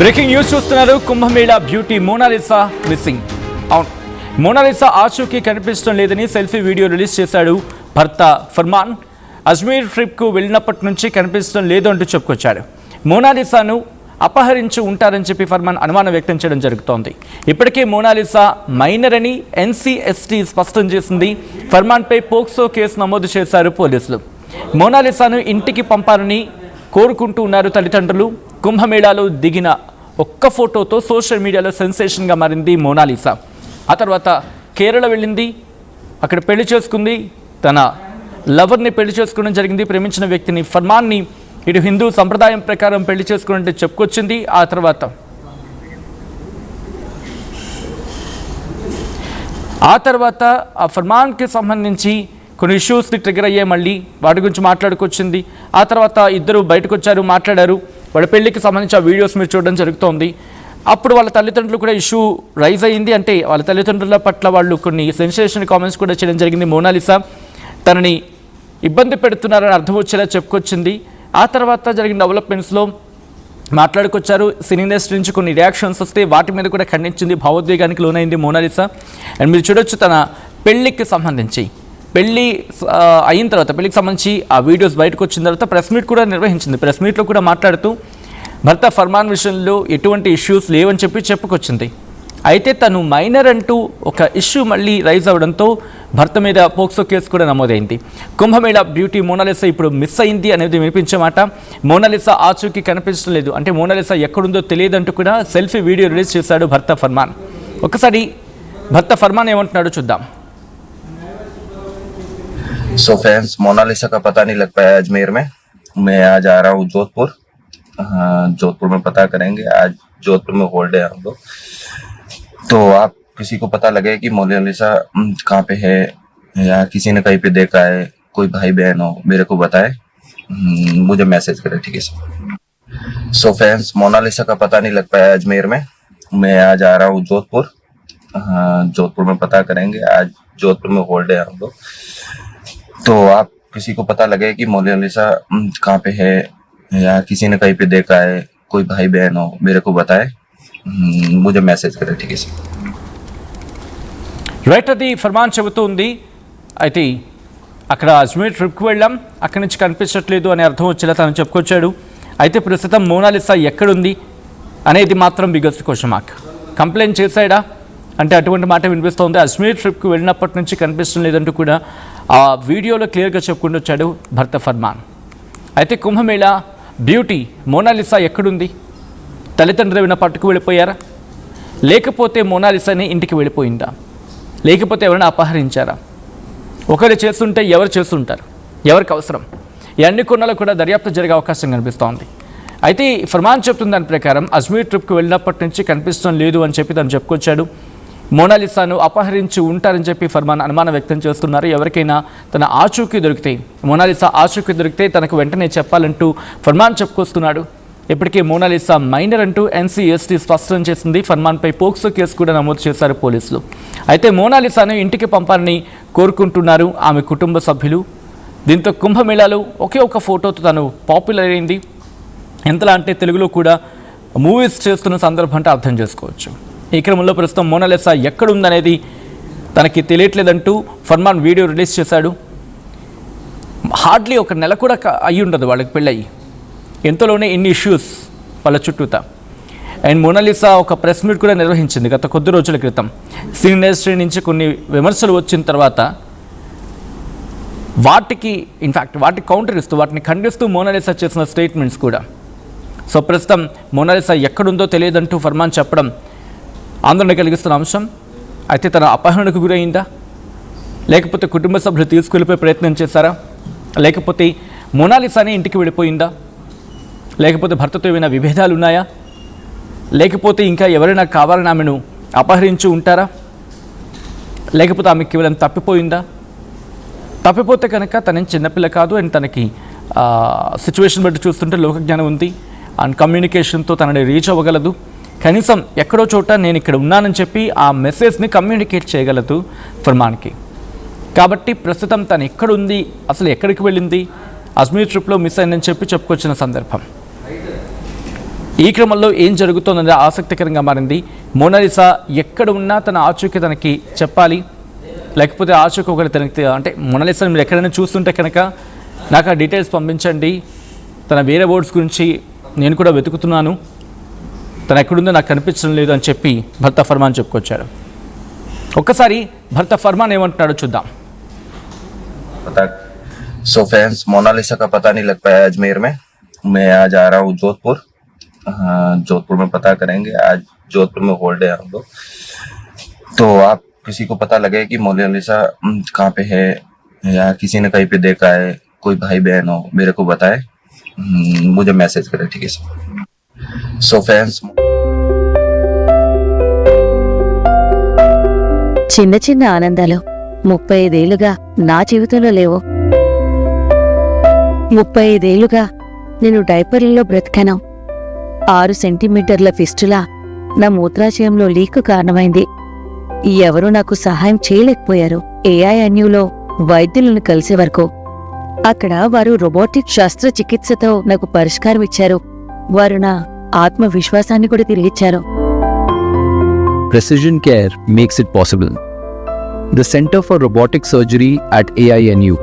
Breaking news చూస్తున్నారు. Kumbh Mela beauty Monalisa missing. అవును, మోనాలిసా ఆచూకీ కనిపించడం లేదని సెల్ఫీ వీడియో రిలీజ్ చేశాడు భర్త ఫర్మాన్. అజ్మీర్ ట్రిప్కు వెళ్ళినప్పటి నుంచి కనిపించడం లేదు అంటూ చెప్పుకొచ్చాడు. మోనాలిసాను అపహరించి ఉంటారని చెప్పి ఫర్మాన్ అనుమానం వ్యక్తం చేయడం జరుగుతోంది. ఇప్పటికే మోనాలిసా మైనర్ అని ఎన్సీఎస్టీ స్పష్టం చేసింది. ఫర్మాన్పై పోక్సో కేసు నమోదు చేశారు పోలీసులు. మోనాలిసాను ఇంటికి పంపాలని కోరుకుంటూ ఉన్నారు తల్లిదండ్రులు. కుంభమేళాలో దిగిన ఒక్క ఫోటోతో సోషల్ మీడియాలో సెన్సేషన్గా మారింది మోనాలిసా. ఆ తర్వాత కేరళ వెళ్ళింది, అక్కడ పెళ్లి చేసుకుంది, తన లవర్ని పెళ్లి చేసుకోవడం జరిగింది. ప్రేమించిన వ్యక్తిని ఫర్మాన్ని ఇటు హిందూ సంప్రదాయం ప్రకారం పెళ్లి చేసుకున్నట్టు చెప్పుకొచ్చింది. ఆ తర్వాత ఆ ఫర్మాన్కి సంబంధించి కొన్ని ఇష్యూస్ని ట్రిగర్ అయ్యాయి. మళ్ళీ వాటి గురించి మాట్లాడుకొచ్చింది. ఆ తర్వాత ఇద్దరు బయటకు వచ్చారు, మాట్లాడారు. వాళ్ళ పెళ్లికి సంబంధించి ఆ వీడియోస్ మీరు చూడడం జరుగుతోంది. అప్పుడు వాళ్ళ తల్లిదండ్రులు కూడా ఇష్యూ రైజ్ అయ్యింది. అంటే వాళ్ళ తల్లిదండ్రుల పట్ల వాళ్ళు కొన్ని సెన్సేషన్ కామెంట్స్ కూడా చేయడం జరిగింది. మోనాలిసా తనని ఇబ్బంది పెడుతున్నారని అర్థం వచ్చేలా చెప్పుకొచ్చింది. ఆ తర్వాత జరిగిన డెవలప్మెంట్స్లో మాట్లాడుకొచ్చారు. సినీ ఇండస్ట్రీ నుంచి కొన్ని రియాక్షన్స్ వస్తే వాటి మీద కూడా ఖండించింది. భావోద్వేగానికి లోనైంది మోనాలిసా. అండ్ మీరు చూడొచ్చు, తన పెళ్లికి సంబంధించి పెళ్ళి అయిన తర్వాత పెళ్లికి సంబంధించి ఆ వీడియోస్ బయటకు వచ్చిన తర్వాత ప్రెస్ మీట్ కూడా నిర్వహించింది. ప్రెస్ మీట్లో కూడా మాట్లాడుతూ భర్త ఫర్మాన్ విషయంలో ఎటువంటి ఇష్యూస్ లేవని చెప్పుకొచ్చింది. అయితే తను మైనర్ అంటూ ఒక ఇష్యూ మళ్ళీ రైజ్ అవ్వడంతో భర్త మీద పోక్సో కేసు కూడా నమోదైంది. కుంభమేళా బ్యూటీ మోనాలిసా ఇప్పుడు మిస్ అయింది అనేది వినిపించే మాట. మోనాలిసా ఆచూకీ కనిపించడం లేదు, అంటే మోనాలిసా ఎక్కడుందో తెలియదంటూ కూడా సెల్ఫీ వీడియో రిలీజ్ చేశాడు భర్త ఫర్మాన్. ఒకసారి భర్త ఫర్మాన్ ఏమంటున్నాడో చూద్దాం. सो फ्रेंड्स, मोनालिसा का पता नहीं लग पाया अजमेर में. मैं आज आ रहा हूँ जोधपुर. जोधपुर में पता करेंगे. आज जोधपुर में होल्ड है हम लोग. तो आप किसी को पता लगे कि मोनालिसा कहाँ पे है या किसी ने कहीं पे देखा है, कोई भाई बहन हो, मेरे को बताए, मुझे मैसेज करे, ठीक है सर. सो फ्रेंड्स, मोनालिसा का पता नहीं लग पाया अजमेर में. मैं आज आ रहा हूँ जोधपुर. जोधपुर में पता करेंगे. आज जोधपुर में होल्ड है हम लोग. तो आप किसी को पता लगे कि मोनालिसा कहाँ पे है या किसी ने कहीं पे देखा है, कोई भाई बहन हो, मेरे को बताए, मुझे मैसेज करे, ठीक है सर. రైట్, అది ఫర్మాన్ చెబుతుంది. అయితే అక్కడ అజ్మీర్ ట్రిప్కి వెళ్ళాం, అక్కడి నుంచి కనిపించట్లేదు అని అర్థం వచ్చేలా తను చెప్పుకొచ్చాడు. అయితే ప్రస్తుతం మోనాలిసా ఎక్కడుంది అనేది మాత్రం బిగ్గెస్ట్ క్వశ్చన్ మార్క్. కంప్లైంట్ చేశాడా అంటే అటువంటి మాట వినిపిస్తోంది. అజ్మీర్ ట్రిప్కి వెళ్ళినప్పటి నుంచి కనిపించడం లేదంటూ కూడా ఆ వీడియోలో క్లియర్గా చెప్పుకుంటూ వచ్చాడు భర్త ఫర్మాన్. అయితే కుంభమేళా బ్యూటీ మోనాలిసా ఎక్కడుంది? తల్లిదండ్రులు ఏమైనా పట్టుకు వెళ్ళిపోయారా, లేకపోతే మోనాలిసాని ఇంటికి వెళ్ళిపోయిందా, లేకపోతే ఎవరైనా అపహరించారా? ఒకరు చేస్తుంటే ఎవరు చేస్తుంటారు, ఎవరికి అవసరం? ఈ అన్ని కొన్నాళ్ళు కూడా దర్యాప్తు జరిగే అవకాశం కనిపిస్తోంది. అయితే ఫర్మాన్ చెప్తున్న దాని ప్రకారం అజ్మీర్ ట్రిప్కి వెళ్ళినప్పటి నుంచి కనిపించడం లేదు అని చెప్పి తను చెప్పుకొచ్చాడు. మోనాలిసాను అపహరించి ఉంటారని చెప్పి ఫర్మాన్ అనుమానం వ్యక్తం చేస్తున్నారు. ఎవరికైనా తన ఆచూకీ దొరికితే, మోనాలిసా ఆచూకీ దొరికితే తనకు వెంటనే చెప్పాలంటూ ఫర్మాన్ చెప్పుకొస్తున్నాడు. ఇప్పటికే మోనాలిసా మైనర్ అంటూ ఎన్సీఎస్టీ స్పష్టం చేసింది. ఫర్మాన్పై పోక్సో కేసు కూడా నమోదు చేశారు పోలీసులు. అయితే మోనాలిసాను ఇంటికి పంపాలని కోరుకుంటున్నారు ఆమె కుటుంబ సభ్యులు. దీంతో కుంభమేళాలో ఒకే ఒక ఫోటోతో తను పాపులర్ అయింది. ఎంతలా అంటే తెలుగులో కూడా మూవీస్ చేస్తున్న సందర్భం అంటే అర్థం చేసుకోవచ్చు. ఈ క్రమంలో ప్రస్తుతం మోనాలిసా ఎక్కడుందనేది తనకి తెలియట్లేదంటూ ఫర్మాన్ వీడియో రిలీజ్ చేశాడు. హార్డ్లీ ఒక నెల కూడా అయ్యి ఉండదు వాళ్ళకి పెళ్ళయి, ఎంతలోనే ఇన్ని ఇష్యూస్ వాళ్ళ చుట్టూతా. అండ్ మోనాలిసా ఒక ప్రెస్ మీట్ కూడా నిర్వహించింది గత కొద్ది రోజుల క్రితం. సినీ ఇండస్ట్రీ నుంచి కొన్ని విమర్శలు వచ్చిన తర్వాత వాటికి కౌంటర్ ఇస్తూ, వాటిని ఖండిస్తూ మోనాలిసా చేసిన స్టేట్మెంట్స్ కూడా. సో ప్రస్తుతం మోనాలిసా ఎక్కడుందో తెలియదంటూ ఫర్మాన్ చెప్పడం ఆందోళన కలిగిస్తున్న అంశం. అయితే తన అపహరణకు గురైందా, లేకపోతే కుటుంబ సభ్యులు తీసుకెళ్ళిపోయే ప్రయత్నం చేశారా, లేకపోతే మోనాలిసానే ఇంటికి వెళ్ళిపోయిందా, లేకపోతే భర్తతో ఏమైనా విభేదాలు ఉన్నాయా, లేకపోతే ఇంకా ఎవరైనా కావాలని ఆమెను అపహరించి ఉంటారా, లేకపోతే ఆమె కేవలం తప్పిపోయిందా? తప్పిపోతే కనుక తనేం చిన్నపిల్ల కాదు. అండ్ తనకి సిచ్యువేషన్ బట్టి చూస్తుంటే లోకజ్ఞానం ఉంది. అండ్ కమ్యూనికేషన్తో తనని రీచ్ అవ్వగలదు. కనీసం ఎక్కడో చోట నేను ఇక్కడ ఉన్నానని చెప్పి ఆ మెసేజ్ని కమ్యూనికేట్ చేయగలదు ఫర్మాన్కి. కాబట్టి ప్రస్తుతం తను ఎక్కడుంది, అసలు ఎక్కడికి వెళ్ళింది, అజ్మీర్ ట్రిప్లో మిస్ అయిందని చెప్పుకొచ్చిన సందర్భం. ఈ క్రమంలో ఏం జరుగుతోందనేది ఆసక్తికరంగా మారింది. మోనాలిసా ఎక్కడ ఉన్నా తన ఆచూకీ తనకి చెప్పాలి, లేకపోతే ఆచూకీ ఒకటి తనకి, అంటే మోనాలిసా మీరు ఎక్కడైనా చూస్తుంటే కనుక నాకు ఆ డీటెయిల్స్ పంపించండి, తన వేరే వర్డ్స్ గురించి నేను కూడా వెతుకుతున్నాను, తను ఎక్కడుందో నాకు కనిపించడం లేదు అని చెప్పి భర్త ఫర్మాన్ చెప్పుకొచ్చాడు. ఒక్కసారి భర్త ఫర్మాన్ ఏమంటున్నాడో చూద్దాం. सो फ्रेंड्स, मोनालिसा का पता नहीं लग पाया अजमेर में. मैं आज आ रहा हूँ जोधपुर. जोधपुर में पता करेंगे. आज जोधपुर में होल्ड है हम लोग. तो आप किसी को पता लगे कि मोनालिसा कहाँ पे है या किसी ने कहीं पे देखा है, कोई भाई बहन हो, मेरे को बताए, मुझे मैसेज करे, ठीक है सर. सो फ्रेंड्स, చిన్న చిన్న ఆనందాలు 35 ఏళ్లుగా నా జీవితంలో లేవు. 35 ఏళ్లుగా నేను డైపర్లలో బ్రతికాను. 6 సెంటీమీటర్ల ఫిస్టులా నా మూత్రాశయంలో లీకు కారణమైంది. ఎవరూ నాకు సహాయం చేయలేకపోయారు. AINUలో వైద్యులను కలిసే వరకు. అక్కడ వారు రోబోటిక్ శస్త్రచికిత్సతో నాకు పరిష్కారం ఇచ్చారు. వారు నా ఆత్మవిశ్వాసాన్ని కూడా తిరిగిచ్చారు. Precision care makes it possible. The Center for Robotic Surgery at AINU